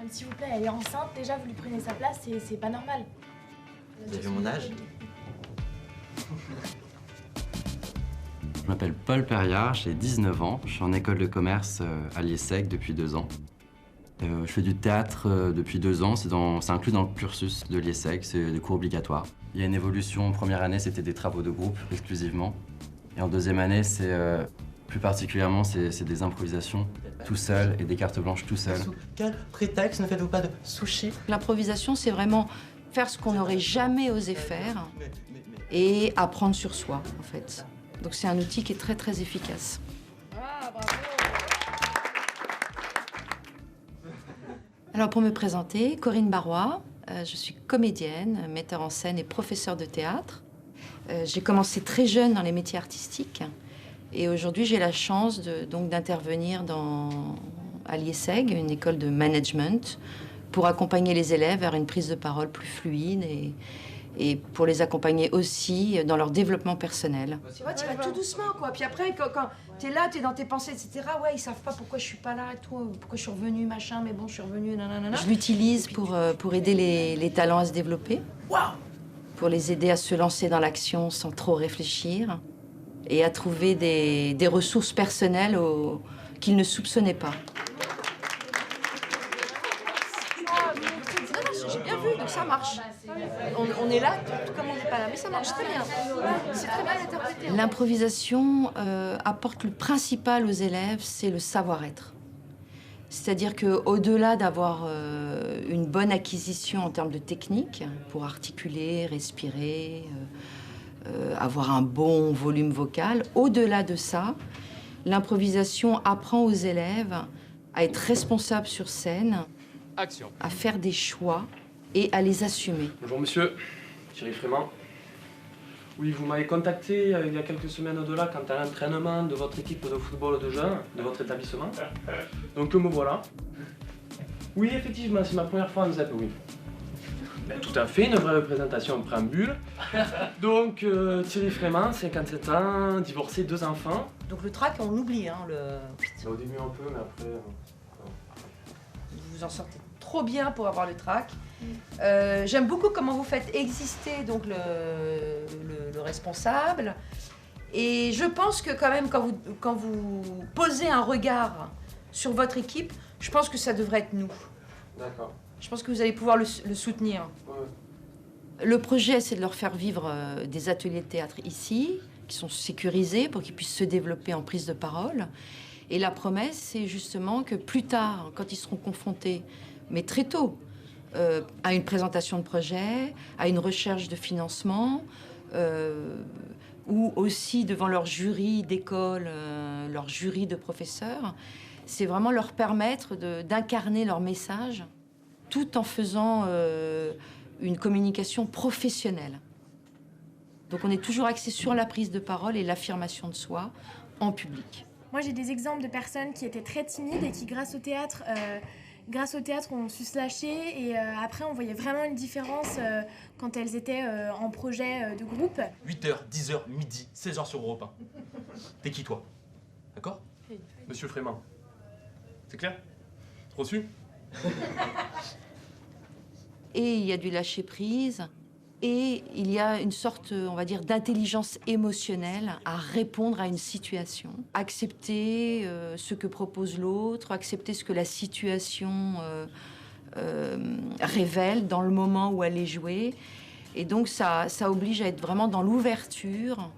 S'il vous plaît, elle est enceinte, déjà vous lui prenez sa place, c'est pas normal. Vous avez vu mon âge? Je m'appelle Paul Perriard, j'ai 19 ans, je suis en école de commerce à l'IESEG depuis 2 ans. Je fais du théâtre depuis 2 ans, c'est inclus dans le cursus de l'IESEG, c'est des cours obligatoires. Il y a une évolution, en première année c'était des travaux de groupe exclusivement. Et en deuxième année, plus particulièrement, c'est des improvisations tout seul et des cartes blanches tout seul. Sous quel prétexte ne faites-vous pas de sushi? L'improvisation, c'est vraiment faire ce qu'on n'aurait jamais osé faire et apprendre sur soi, en fait. Donc c'est un outil qui est très, très efficace. Ah, bravo. Alors pour me présenter, Corinne Barrois, je suis comédienne, metteur en scène et professeure de théâtre. J'ai commencé très jeune dans les métiers artistiques et aujourd'hui j'ai la chance d'intervenir à l'IESEG, une école de management, pour accompagner les élèves vers une prise de parole plus fluide et pour les accompagner aussi dans leur développement personnel. Tu vois, tu vas tout doucement, quoi. Puis après, quand t'es là, t'es dans tes pensées, etc., ouais, ils savent pas pourquoi je suis pas là et tout, pourquoi je suis revenue, machin, mais bon, je suis revenue, nanana. Je l'utilise pour aider les talents à se développer, pour les aider à se lancer dans l'action sans trop réfléchir et à trouver des ressources personnelles qu'ils ne soupçonnaient pas. J'ai bien vu, donc ça marche. On est là, tout comme on n'est pas là, mais ça marche très bien. C'est très bien interprété. L'improvisation apporte le principal aux élèves, c'est le savoir-être. C'est-à-dire qu'au-delà d'avoir une bonne acquisition en termes de technique, pour articuler, respirer, avoir un bon volume vocal, au-delà de ça, l'improvisation apprend aux élèves à être responsables sur scène, Action. à faire des choix et à les assumer. Bonjour monsieur, Thierry Frément. Oui, vous m'avez contacté il y a quelques semaines de là quant à l'entraînement de votre équipe de football de jeunes, de votre établissement. Donc me voilà. Oui, effectivement, c'est ma première fois en ZEP, oui. Ben, tout à fait, une vraie représentation en préambule. Donc Thierry Frément, 57 ans, divorcé, 2 enfants. Donc le trac, on oublie, hein, Au début un peu, mais après... Vous en sortez trop bien pour avoir le trac. J'aime beaucoup comment vous faites exister donc le responsable. Et je pense que quand même, quand vous posez un regard sur votre équipe, je pense que ça devrait être nous. D'accord. Je pense que vous allez pouvoir le soutenir. Ouais. Le projet, c'est de leur faire vivre des ateliers de théâtre ici, qui sont sécurisés pour qu'ils puissent se développer en prise de parole. Et la promesse, c'est justement que plus tard, quand ils seront confrontés, mais très tôt, à une présentation de projet, à une recherche de financement, ou aussi devant leur jury d'école, leur jury de professeurs, c'est vraiment leur permettre d'incarner leur message tout en faisant une communication professionnelle. Donc on est toujours axé sur la prise de parole et l'affirmation de soi en public. Moi, j'ai des exemples de personnes qui étaient très timides et qui, grâce au théâtre, ont su se lâcher. Et après, on voyait vraiment une différence quand elles étaient en projet de groupe. 8h, 10h, midi, 16h sur Europe 1. T'es qui, toi? D'accord? Monsieur Frément. C'est clair? Reçu? Et il y a du lâcher-prise. Et il y a une sorte, on va dire, d'intelligence émotionnelle à répondre à une situation. Accepter ce que propose l'autre, accepter ce que la situation révèle dans le moment où elle est jouée. Et donc ça oblige à être vraiment dans l'ouverture,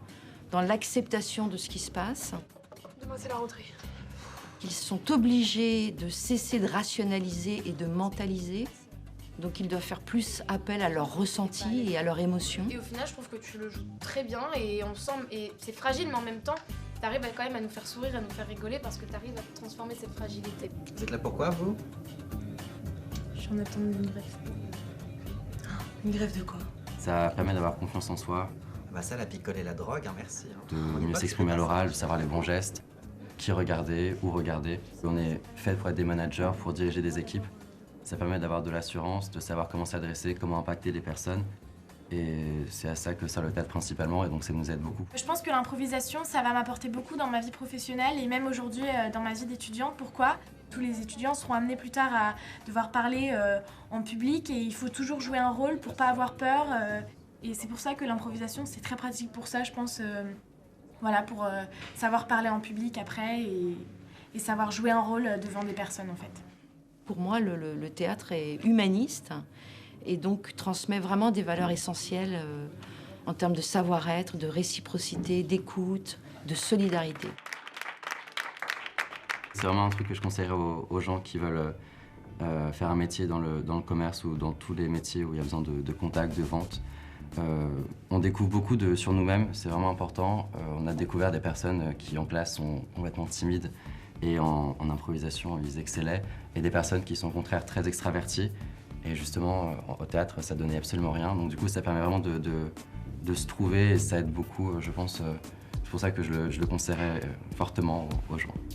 dans l'acceptation de ce qui se passe. Demain, c'est la rentrée. Ils sont obligés de cesser de rationaliser et de mentaliser. Donc ils doivent faire plus appel à leur ressenti et à leur émotion. Et au final, je trouve que tu le joues très bien et on sent, et c'est fragile, mais en même temps, t'arrives quand même à nous faire sourire, à nous faire rigoler parce que t'arrives à transformer cette fragilité. Vous êtes là pourquoi, vous? Je suis en attente d'une greffe. Une grève de quoi? Ça permet d'avoir confiance en soi, Bah ça, la picole et la drogue, hein, merci. Hein. de On est mieux pas s'exprimer à que- l'oral, de savoir les bons gestes, qui regarder, où regarder. On est fait pour être des managers, pour diriger des équipes. Ça permet d'avoir de l'assurance, de savoir comment s'adresser, comment impacter les personnes. Et c'est à ça que sert le théâtre principalement, et donc ça nous aide beaucoup. Je pense que l'improvisation, ça va m'apporter beaucoup dans ma vie professionnelle et même aujourd'hui dans ma vie d'étudiante. Pourquoi? Tous les étudiants seront amenés plus tard à devoir parler en public et il faut toujours jouer un rôle pour pas avoir peur. Et c'est pour ça que l'improvisation, c'est très pratique pour ça, je pense, voilà, pour savoir parler en public après et savoir jouer un rôle devant des personnes, en fait. Pour moi, le théâtre est humaniste et donc transmet vraiment des valeurs essentielles en termes de savoir-être, de réciprocité, d'écoute, de solidarité. C'est vraiment un truc que je conseillerais aux gens qui veulent faire un métier dans le commerce ou dans tous les métiers où il y a besoin de contact, de vente. On découvre beaucoup sur nous-mêmes, c'est vraiment important. On a découvert des personnes qui en classe sont complètement timides et en improvisation ils excellaient, et des personnes qui sont au contraire très extraverties. Et justement, au théâtre, ça donnait absolument rien. Donc du coup, ça permet vraiment de se trouver et ça aide beaucoup, je pense. C'est pour ça que je le conseillerais fortement aux gens.